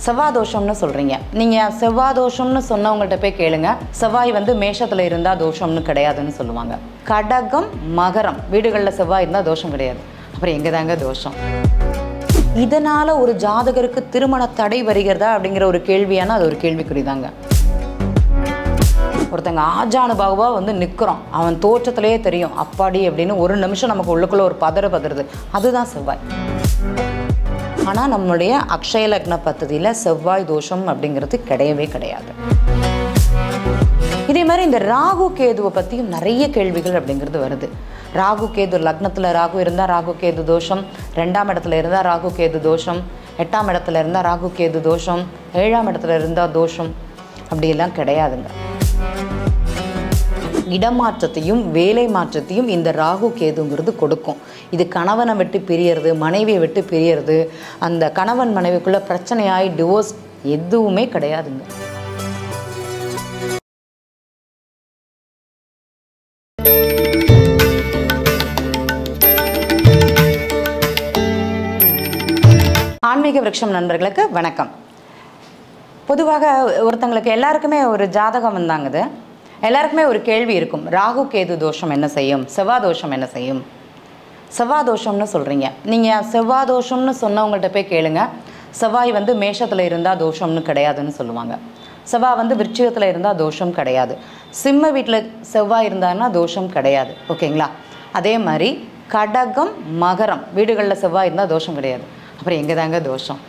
செவ்வாய் தோஷம்னு சொல்கிறீங்க. நீங்கள் செவ்வாய் தோஷம்னு சொன்னவங்கள்ட்ட போய் கேளுங்க. செவ்வாய் வந்து மேஷத்தில் இருந்தால் தோஷம்னு கிடையாதுன்னு சொல்லுவாங்க. கடகம் மகரம் வீடுகளில் செவ்வாய் இருந்தால் தோஷம் கிடையாது. அப்புறம் எங்கே தாங்க தோஷம்? இதனால் ஒரு ஜாதகருக்கு திருமண தடை வருகிறதா அப்படிங்கிற ஒரு கேள்வியான அது ஒரு கேள்விக்குறிதாங்க. ஒருத்தங்க ஆஜானுபாகுவா வந்து நிற்கிறோம், அவன் தோற்றத்திலேயே தெரியும் அப்பாடி அப்படின்னு ஒரு நிமிஷம் நமக்கு உள்ளுக்குள்ளே ஒரு பதறுது. அதுதான் செவ்வாய். ஆனால் நம்மளுடைய அக்ஷய லக்ன பദ്ധதியில் செவ்வாய் தோஷம் அப்படிங்கிறது கிடையவே கிடையாது. இதே மாதிரி இந்த ராகு கேதுவை பற்றியும் நிறைய கேள்விகள் அப்படிங்கிறது வருது. ராகு கேது லக்னத்தில் ராகு இருந்தால் ராகு கேது தோஷம், 2ஆம் இடத்துல இருந்தால் ராகு கேது தோஷம், 8ஆம் இடத்துல இருந்தால் ராகு கேது தோஷம், 7ஆம் இடத்துல இருந்தால் தோஷம், அப்படியெல்லாம் கிடையாதுங்க. இடமாற்றத்தையும் வேலை மாற்றத்தையும் இந்த ராகு கேதுங்கிறது கொடுக்கும். இது கணவனை விட்டு பிரியறது, மனைவியை விட்டு பிரியறது, அந்த கணவன் மனைவிக்குள்ள பிரச்சனையாகி டிவோர்ஸ் எதுவுமே கிடையாதுங்க. ஆன்மீக விருட்சம் நண்பர்களுக்கு வணக்கம். பொதுவாக ஒருத்தங்களுக்கு எல்லாருக்குமே ஒரு ஜாதகம் வந்தாங்குது, எல்லாருக்குமே ஒரு கேள்வி இருக்கும். ராகு கேது தோஷம் என்ன செய்யும், செவ்வாய் தோஷம் என்ன செய்யும்? செவ்வாய் தோஷம்னு சொல்கிறீங்க. நீங்கள் செவ்வாய் தோஷம்னு சொன்னவங்கள்ட்ட போய் கேளுங்க. செவ்வாய் வந்து மேஷத்தில் இருந்தால் தோஷம்னு கிடையாதுன்னு சொல்லுவாங்க. செவ்வாய் வந்து விருச்சிகத்தில் இருந்தால் தோஷம் கிடையாது. சிம்ம வீட்டில் செவ்வாய் இருந்தாருன்னா தோஷம் கிடையாது. ஓகேங்களா? அதே மாதிரி கடகம் மகரம் வீடுகளில் செவ்வாய் இருந்தால் தோஷம் கிடையாது. அப்புறம் எங்கே தாங்க தோஷம்?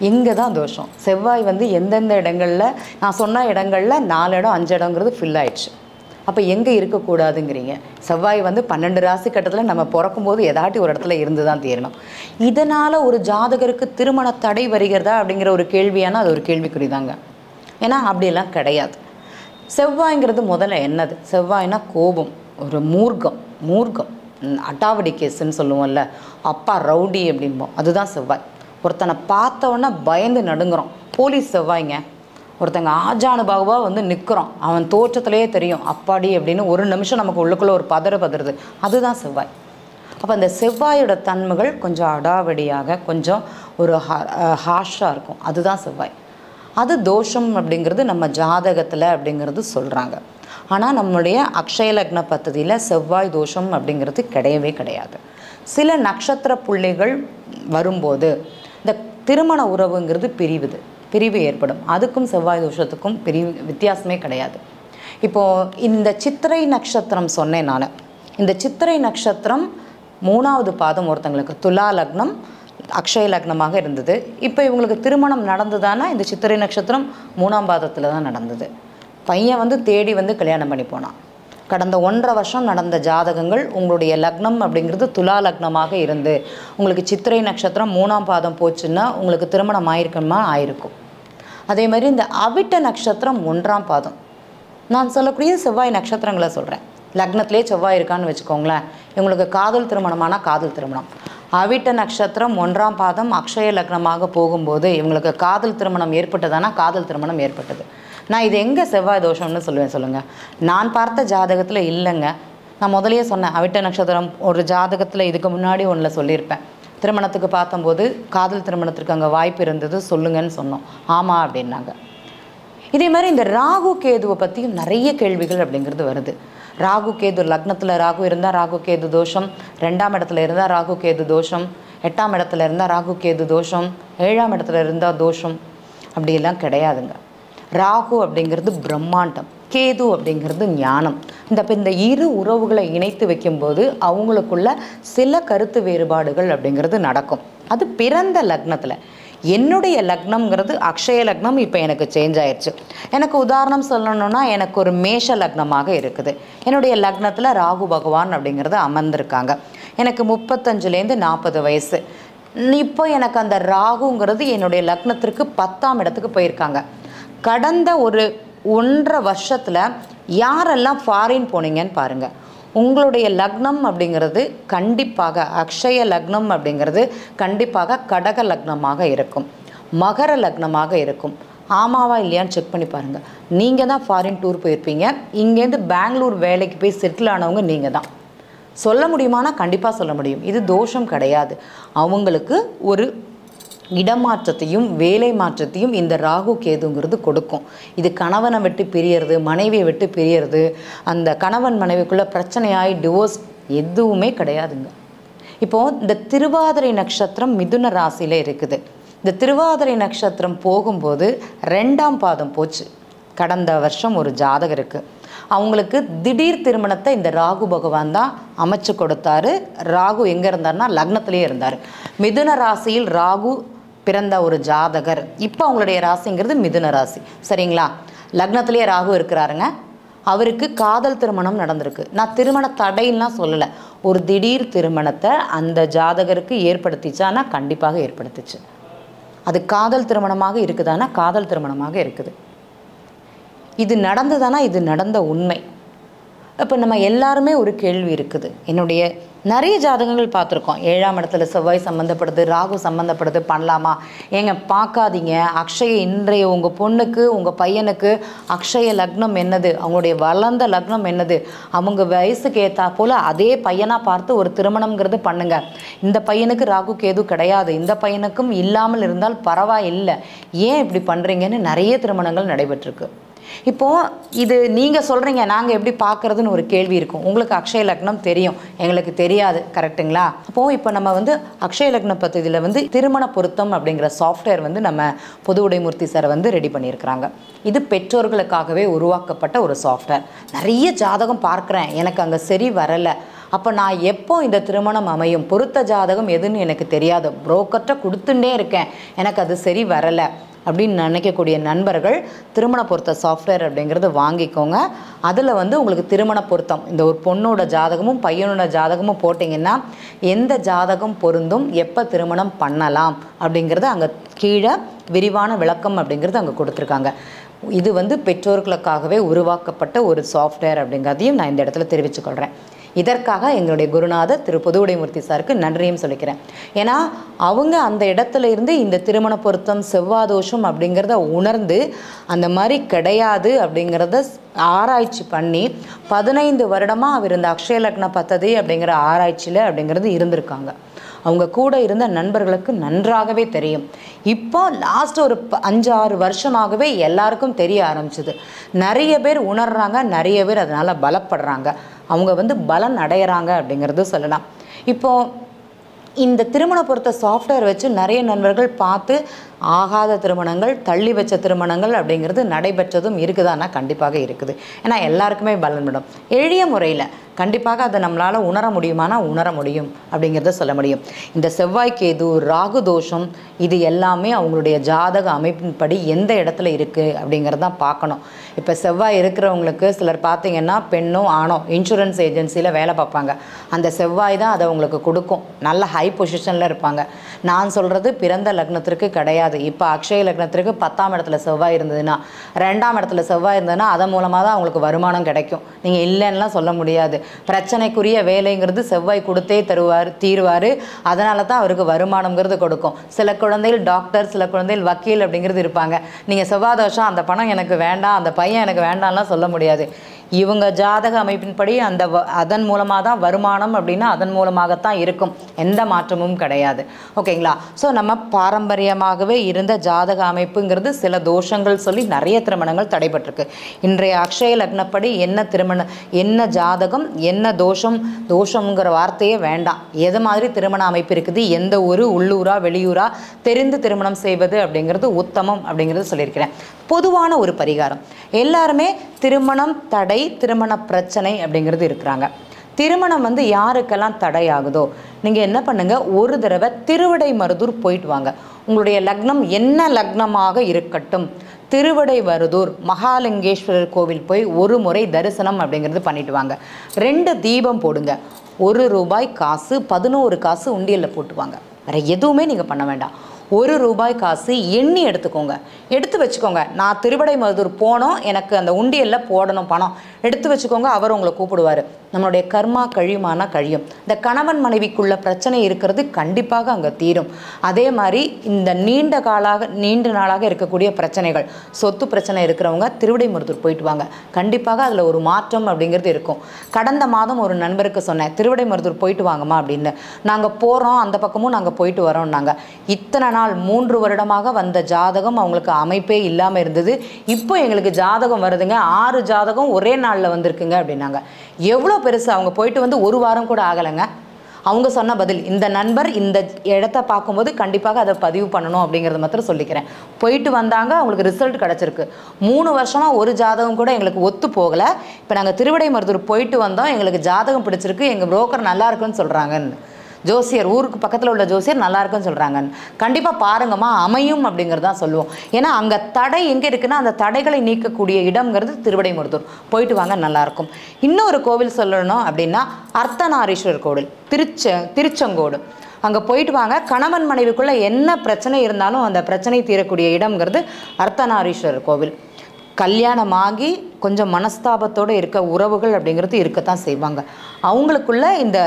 எங்கே தான் தோஷம்? செவ்வாய் வந்து எந்தெந்த இடங்களில், நான் சொன்ன இடங்களில் 4 இடம் 5 இடங்கிறது ஃபில் ஆயிடுச்சு. அப்போ எங்கே இருக்கக்கூடாதுங்கிறீங்க? செவ்வாய் வந்து 12 ராசி கட்டத்தில் நம்ம பிறக்கும்போது ஏதாட்டி ஒரு இடத்துல இருந்து தான் தீரணும். இதனால் ஒரு ஜாதகருக்கு திருமண தடை வருகிறதா அப்படிங்கிற ஒரு கேள்வியான அது ஒரு கேள்விக்குறிதாங்க. ஏன்னா அப்படியெல்லாம் கிடையாது. செவ்வாய்ங்கிறது முதல்ல என்னது? செவ்வாய்னா கோபம், ஒரு மூர்க்கம் அட்டாவடி கேஸுன்னு சொல்லுவோம்ல, அப்பா ரவுடி அப்படிம்போம், அதுதான் செவ்வாய். ஒருத்தனை பார்த்தவொன்னே பயந்து நடுங்குறோம், போலீஸ் செவ்வாய்ங்க. ஒருத்தங்க ஆஜானுபாகுவாக வந்து நிற்கிறோம், அவன் தோற்றத்திலேயே தெரியும் அப்பாடி அப்படின்னு ஒரு நிமிஷம் நமக்கு உள்ளுக்குள்ளே ஒரு பதறுது. அதுதான் செவ்வாய். அப்போ அந்த செவ்வாயோட தன்மைகள் கொஞ்சம் அடாவடியாக, கொஞ்சம் ஒரு ஹாஷாக இருக்கும். அதுதான் செவ்வாய். அது தோஷம் அப்படிங்கிறது நம்ம ஜாதகத்தில் அப்படிங்கிறது சொல்கிறாங்க. ஆனால் நம்மளுடைய அக்ஷய லக்ன பദ്ധதியில் செவ்வாய் தோஷம் அப்படிங்கிறது கிடையவே கிடையாது. சில நட்சத்திர புள்ளிகள் வரும்போது இந்த திருமண உறவுங்கிறது பிரிவு ஏற்படும். அதுக்கும் செவ்வாய் தோஷத்துக்கும் வித்தியாசமே கிடையாது. இப்போது இந்த சித்திரை நட்சத்திரம் சொன்னேன் நான். இந்த சித்திரை நட்சத்திரம் 3ஆவது பாதம் ஒருத்தங்களுக்கு துலா லக்னம் அக்ஷய லக்னமாக இருந்தது. இப்போ இவங்களுக்கு திருமணம் நடந்ததானா இந்த சித்திரை நட்சத்திரம் 3ஆம் பாதத்தில் தான் நடந்தது. பையன் வந்து தேடி வந்து கல்யாணம் பண்ணி போனான். கடந்த 1.5 வருஷம் நடந்த ஜாதகங்கள் உங்களுடைய லக்னம் அப்படிங்கிறது துலா லக்னமாக இருந்து உங்களுக்கு சித்திரை நட்சத்திரம் 3ஆம் பாதம் போச்சுன்னா உங்களுக்கு திருமணம் ஆயிருக்கும். அதே மாதிரி இந்த அவிட்ட நட்சத்திரம் 1ஆம் பாதம், நான் சொல்லக்கூடிய செவ்வாய் நட்சத்திரங்களை சொல்கிறேன். லக்னத்திலே செவ்வாய் இருக்கான்னு வச்சுக்கோங்களேன். இவங்களுக்கு காதல் திருமணமானால் காதல் திருமணம். அவிட்ட நட்சத்திரம் 1ஆம் பாதம் அக்ஷய லக்னமாக போகும்போது இவங்களுக்கு காதல் திருமணம் ஏற்பட்டதானா காதல் திருமணம் ஏற்பட்டது. நான் இது எங்கே செவ்வாய் தோஷம்னு சொல்லுங்கள். நான் பார்த்த ஜாதகத்தில் இல்லைங்க. நான் முதலையே சொன்னேன், அவிட்ட நட்சத்திரம் ஒரு ஜாதகத்தில் இதுக்கு முன்னாடி ஒன்றில் சொல்லியிருப்பேன். திருமணத்துக்கு பார்த்தம்போது காதல் திருமணத்திற்கு அங்கே வாய்ப்பு இருந்தது சொல்லுங்கன்னு சொன்னோம். ஆமாம் அப்படின்னாங்க. இதே மாதிரி இந்த ராகு கேதுவை பற்றியும் நிறைய கேள்விகள் அப்படிங்கிறது வருது. ராகு கேது லக்னத்தில் ராகு இருந்தால் ராகு கேது தோஷம், 2ஆம் இடத்துல இருந்தால் ராகு கேது தோஷம், 8ஆம் இடத்துல இருந்தால் ராகு கேது தோஷம், 7ஆம் இடத்துல இருந்தால் தோஷம், அப்படியெல்லாம் கிடையாதுங்க. ராகு அப்படிங்கிறது பிரம்மாண்டம், கேது அப்படிங்கிறது ஞானம். இந்த இரு உறவுகளை இணைத்து வைக்கும்போது அவங்களுக்குள்ள சில கருத்து வேறுபாடுகள் அப்படிங்கிறது நடக்கும். அது பிறந்த லக்னத்தில். என்னுடைய லக்னம்ங்கிறது அக்ஷய லக்னம். இப்போ எனக்கு சேஞ்ச் ஆயிடுச்சு. எனக்கு உதாரணம் சொல்லணும்னா எனக்கு ஒரு மேஷ லக்னமாக இருக்குது. என்னுடைய லக்னத்தில் ராகு பகவான் அப்படிங்கிறது அமர்ந்திருக்காங்க. எனக்கு 35லேருந்து 40 வயசு. இப்போ எனக்கு அந்த ராகுங்கிறது என்னுடைய லக்னத்திற்கு 10ஆம் இடத்துக்கு போயிருக்காங்க. கடந்த ஒரு 1.5 வருஷத்தில் யாரெல்லாம் ஃபாரின் போனீங்கன்னு பாருங்கள். உங்களுடைய லக்னம் அப்படிங்கிறது கண்டிப்பாக அக்ஷய லக்னம் அப்படிங்கிறது கண்டிப்பாக கடக லக்னமாக இருக்கும், மகர லக்னமாக இருக்கும். ஆமாவா இல்லையான்னு செக் பண்ணி பாருங்கள். நீங்கள் தான் ஃபாரின் டூர் போயிருப்பீங்க. இங்கேருந்து பெங்களூர் வேலைக்கு போய் செட்டில் ஆனவங்க நீங்கள் தான். சொல்ல முடியுமானா கண்டிப்பாக சொல்ல முடியும். இது தோஷம் கிடையாது. அவங்களுக்கு ஒரு இடமாற்றத்தையும் வேலை மாற்றத்தையும் இந்த ராகு கேதுங்கிறது கொடுக்கும். இது கணவனை விட்டு பிரியறது, மனைவியை விட்டு பிரியறது, அந்த கணவன் மனைவிக்குள்ளே பிரச்சனையாகி டிவோர்ஸ் எதுவுமே கிடையாதுங்க. இப்போது இந்த திருவாதிரை நட்சத்திரம் மிதுன ராசியில் இருக்குது. இந்த திருவாதிரை நட்சத்திரம் போகும்போது 2ஆம் பாதம் போச்சு. கடந்த வருஷம் ஒரு ஜாதகம் இருக்குது. அவங்களுக்கு திடீர் திருமணத்தை இந்த ராகு பகவான் தான் அமைச்சு கொடுத்தாரு. ராகு எங்கே இருந்தார்னா லக்னத்திலேயே இருந்தார். மிதுன ராசியில் ராகு பிறந்த ஒரு ஜாதகர். இப்போ அவங்களுடைய ராசிங்கிறது மிதுன ராசி, சரிங்களா? லக்னத்திலேயே ராகு இருக்கிறாருங்க. அவருக்கு காதல் திருமணம் நடந்திருக்கு. நான் திருமண தடைலாம் சொல்லலை, ஒரு திடீர் திருமணத்தை அந்த ஜாதகருக்கு ஏற்படுத்திச்சானா கண்டிப்பாக ஏற்படுத்துச்சு. அது காதல் திருமணமாக இருக்குதானா காதல் திருமணமாக இருக்குது. இது நடந்ததானா இது நடந்த உண்மை. இப்போ நம்ம எல்லாருமே ஒரு கேள்வி இருக்குது. என்னுடைய நிறைய ஜாதகங்கள் பார்த்துருக்கோம். 7ஆம் இடத்துல செவ்வாய் சம்மந்தப்படுது, ராகு சம்மந்தப்படுது, பண்ணலாமா? ஏங்க பார்க்காதீங்க. அக்ஷய இன்றைய உங்கள் பொண்ணுக்கு உங்கள் பையனுக்கு அக்ஷய லக்னம் என்னது, அவங்களுடைய வளர்ந்த லக்னம் என்னது, அவங்க வயசுக்கு ஏற்றா போல் அதே பையனாக பார்த்து ஒரு திருமணம்ங்கிறது பண்ணுங்க. இந்த பையனுக்கு ராகு கேது கிடையாது, இந்த பையனுக்கும் இல்லாமல் இருந்தால் பரவாயில்லை, ஏன் இப்படி பண்ணுறீங்கன்னு நிறைய திருமணங்கள் நடைபெற்றிருக்கு. இப்போது இது நீங்கள் சொல்கிறீங்க, நாங்கள் எப்படி பார்க்குறதுன்னு ஒரு கேள்வி இருக்கும். உங்களுக்கு அக்ஷய லக்னம் தெரியும், எங்களுக்கு தெரியாது, கரெக்டுங்களா? அப்போது இப்போ நம்ம அக்ஷய லக்ன பദ്ധதியில் திருமண பொருத்தம் அப்படிங்கிற சாஃப்ட்வேர் நம்ம பொது உடைமூர்த்தி சார் ரெடி பண்ணியிருக்கிறாங்க. இது பெற்றோர்களுக்காகவே உருவாக்கப்பட்ட ஒரு சாஃப்ட்வேர். நிறைய ஜாதகம் பார்க்குறேன், எனக்கு அங்கே சரி வரலை. அப்போ நான் எப்போ இந்த திருமணம் அமையும், பொருத்த ஜாதகம் எதுன்னு எனக்கு தெரியாது, புரோக்கர்கிட்ட கொடுத்துட்டே இருக்கேன், எனக்கு அது சரி வரலை அப்படின்னு நினைக்கக்கூடிய நண்பர்கள் திருமண பொருத்த சாஃப்ட்வேர் அப்படிங்கிறது வாங்கிக்கோங்க. அதில் உங்களுக்கு திருமண பொருத்தம், இந்த ஒரு பொண்ணோட ஜாதகமும் பையனோட ஜாதகமும் போட்டிங்கன்னா எந்த ஜாதகம் பொருந்தும், எப்போ திருமணம் பண்ணலாம் அப்படிங்கிறது அங்கே கீழே விரிவான விளக்கம் அப்படிங்கிறது அங்கே கொடுத்துருக்காங்க. இது பெற்றோர்களுக்காகவே உருவாக்கப்பட்ட ஒரு சாஃப்ட்வேர் அப்படிங்கிறதையும் நான் இந்த இடத்துல தெரிவித்துக்கொள்கிறேன். இதற்காக எங்களுடைய குருநாதர் திரு பொது உடைமூர்த்தி சாருக்கு நன்றியும் சொல்லிக்கிறேன். ஏன்னா அவங்க அந்த இடத்துல இருந்து இந்த திருமண பொருத்தம் செவ்வாதோஷம் அப்படிங்கிறத உணர்ந்து அந்த மாதிரி கிடையாது அப்படிங்கிறத ஆராய்ச்சி பண்ணி 15 வருடமாக அவர் இந்த அக்ஷய லக்ன பத்ததி அப்படிங்கிற ஆராய்ச்சியில் அப்படிங்கிறது இருந்திருக்காங்க. அவங்க கூட இருந்த நண்பர்களுக்கு நன்றாகவே தெரியும். இப்போ லாஸ்ட் ஒரு 5-6 வருஷமாகவே எல்லாருக்கும் தெரிய ஆரம்பிச்சுது. நிறைய பேர் உணர்றாங்க, நிறைய பேர் அதனால் பலப்படுறாங்க, அவங்க பலன் அடையிறாங்க அப்படிங்கிறது சொல்லலாம். இப்போது இந்த திருமண பொருத்த சாஃப்ட்வேர் வச்சு நிறைய நண்பர்கள் பார்த்து ஆகாத திருமணங்கள், தள்ளி வச்ச திருமணங்கள் அப்படிங்கிறது நடைபெற்றதும் இருக்குதானா கண்டிப்பாக இருக்குது. ஏன்னா எல்லாருக்குமே பலன் விடும். எளிய முறையில் கண்டிப்பாக அதை நம்மளால் உணர முடியுமானா உணர முடியும் அப்படிங்கிறத சொல்ல முடியும். இந்த செவ்வாய் கேது ராகு தோஷம் இது எல்லாமே அவங்களுடைய ஜாதக அமைப்பின்படி எந்த இடத்துல இருக்குது அப்படிங்கிறதான் பார்க்கணும். இப்போ செவ்வாய் இருக்கிறவங்களுக்கு சிலர் பார்த்திங்கன்னா பெண்ணோ ஆணோ இன்சூரன்ஸ் ஏஜென்சியில் வேலை பார்ப்பாங்க. அந்த செவ்வாய் தான் அதை அவங்களுக்கு கொடுக்கும். நல்ல ஹை பொசிஷனில் இருப்பாங்க. நான் சொல்கிறது பிறந்த லக்னத்திற்கு கிடையாது. இப்போ அக்ஷய லக்னத்திற்கு 10ஆம் இடத்துல செவ்வாய் இருந்ததுன்னா, 2ஆம் இடத்துல செவ்வாய் இருந்ததுன்னா அதன் மூலமாக தான் அவங்களுக்கு வருமானம் கிடைக்கும். நீங்கள் இல்லைன்னுலாம் சொல்ல முடியாது. பிரச்சனைக்குரிய வேலைங்கிறது செவ்வாய் கொடுத்தே தீருவார். அதனால தான் அவருக்கு வருமானங்கிறது கொடுக்கும். சில குழந்தைகள் டாக்டர், சில குழந்தைகள் வக்கீல் அப்படிங்கிறது இருப்பாங்க. நீங்கள் செவ்வாய் தோஷம், அந்த பணம் எனக்கு வேண்டாம், அந்த பையன் எனக்கு வேண்டாம்லாம் சொல்ல முடியாது. இவங்க ஜாதக அமைப்பின்படி அதன் மூலமாக தான் வருமானம் அப்படின்னா அதன் மூலமாகத்தான் இருக்கும். எந்த மாற்றமும் கிடையாது. ஓகேங்களா? ஸோ நம்ம பாரம்பரியமாகவே இருந்த ஜாதக அமைப்புங்கிறது சில தோஷங்கள் சொல்லி நிறைய திருமணங்கள் தடைபட்டிருக்கு. இன்றைய அக்ஷய லக்னப்படி என்ன ஜாதகம் என்ன தோஷங்கிற வார்த்தையே வேண்டாம். எது மாதிரி திருமண அமைப்பு இருக்குது, எந்த ஊர், உள்ளூரா வெளியூரா தெரிந்து திருமணம் செய்வது அப்படிங்கிறது உத்தமம் அப்படிங்கிறது சொல்லியிருக்கிறேன். பொதுவான ஒரு பரிகாரம், எல்லாருமே திருமணம் தடை, திருமண பிரச்சனை அப்படிங்கிறது இருக்கிறாங்க. திருமணம் யாருக்கெல்லாம் தடையாகுதோ நீங்கள் என்ன பண்ணுங்கள், ஒரு தடவை திருவிடைமருதூர் போயிட்டு வாங்க. உங்களுடைய லக்னம் என்ன லக்னமாக இருக்கட்டும், திருவிடைமருதூர் மகாலிங்கேஸ்வரர் கோவில் போய் ஒரு முறை தரிசனம் அப்படிங்கிறது பண்ணிட்டு வாங்க. 2 தீபம் போடுங்க. 1 ரூபாய் காசு 11 காசு உண்டியலில் போட்டுவாங்க. வேறு எதுவுமே நீங்கள் பண்ண வேண்டாம். 1 ரூபாய் காசு எண்ணி எடுத்துக்கோங்க, எடுத்து வச்சுக்கோங்க. நான் திருவிடைமருதூர் போனோம், எனக்கு அந்த உண்டியலில் போடணும் பணம், எடுத்து வச்சுக்கோங்க, அவர் உங்களை கூப்பிடுவார். நம்மளுடைய கர்மா கழியுமானா கழியும். இந்த கணவன் மனைவிக்குள்ள பிரச்சனை இருக்கிறது கண்டிப்பாக அங்கே தீரும். அதே மாதிரி இந்த நீண்ட நாளாக இருக்கக்கூடிய பிரச்சனைகள், சொத்து பிரச்சனை இருக்கிறவங்க திருவிடைமருதூர் போயிட்டு வாங்க, கண்டிப்பாக அதில் ஒரு மாற்றம் அப்படிங்கிறது இருக்கும். கடந்த மாதம் ஒரு நண்பருக்கு சொன்னேன், திருவிடைமருதூர் போயிட்டு வாங்கம்மா அப்படின்னு. நாங்கள் போகிறோம், அந்த பக்கமும் நாங்கள் போயிட்டு வரோம்னாங்க. இத்தனை நாள் 3 வருடமாக வந்த ஜாதகம் அவங்களுக்கு அமைப்பே இல்லாமல் இருந்தது. இப்போ எங்களுக்கு ஜாதகம் வருதுங்க, 6 ஜாதகம் ஒரே நாளில் வந்திருக்குங்க அப்படின்னாங்க. எவ்வளோ பெருசு! அவங்க போயிட்டு வந்து 1 வாரம் கூட ஆகலைங்க. அவங்க சொன்ன பதில், இந்த நண்பர் இந்த இடத்த பார்க்கும்போது கண்டிப்பாக அதை பதிவு பண்ணணும் அப்படிங்கிறத மாத்திரம் சொல்லிக்கிறேன். போயிட்டு வந்தாங்க, அவங்களுக்கு ரிசல்ட் கிடச்சிருக்கு. 3 வருஷமாக ஒரு ஜாதகம் கூட எங்களுக்கு ஒத்து போகலை. இப்போ நாங்கள் திருவிடைமருதூர் போயிட்டு வந்தோம், எங்களுக்கு ஜாதகம் பிடிச்சிருக்கு, எங்கள் புரோக்கர் நல்லா இருக்குன்னு சொல்கிறாங்கன்னு. ஜோசியர், ஊருக்கு பக்கத்தில் உள்ள ஜோசியர் நல்லா இருக்குன்னு சொல்கிறாங்க. கண்டிப்பாக பாருங்கம்மா, அமையும் அப்படிங்கிறது தான் சொல்லுவோம். ஏன்னா அங்கே தடை எங்கே இருக்குன்னா, அந்த தடைகளை நீக்கக்கூடிய இடம்ங்கிறது திருவிடைமருதூர். போயிட்டு வாங்க, நல்லாயிருக்கும். இன்னொரு கோவில் சொல்லணும் அப்படின்னா அர்த்தநாரீஸ்வரர் கோவில், திருச்செங்கோடு. அங்கே போயிட்டு வாங்க. கணவன் மனைவிக்குள்ளே என்ன பிரச்சனை இருந்தாலும் அந்த பிரச்சனை தீரக்கூடிய இடம்ங்கிறது அர்த்தநாரீஸ்வரர் கோவில். கல்யாணமாகி கொஞ்சம் மனஸ்தாபத்தோடு இருக்க உறவுகள் அப்படிங்கிறது இருக்கத்தான் செய்வாங்க. அவங்களுக்குள்ள இந்த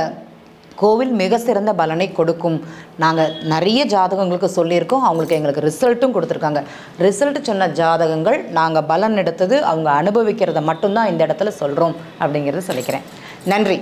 கோவில் மிக சிறந்த பலனை கொடுக்கும். நாங்கள் நிறைய ஜாதகங்களுக்கு சொல்லியிருக்கோம், எங்களுக்கு ரிசல்ட்டும் கொடுத்துருக்காங்க. ரிசல்ட் சொன்ன ஜாதகங்கள் நாங்கள் பலன் எடுத்தது அவங்க அனுபவிக்கிறத மட்டும்தான் இந்த இடத்துல சொல்கிறோம் அப்படிங்கிறத சொல்லிக்கிறேன். நன்றி.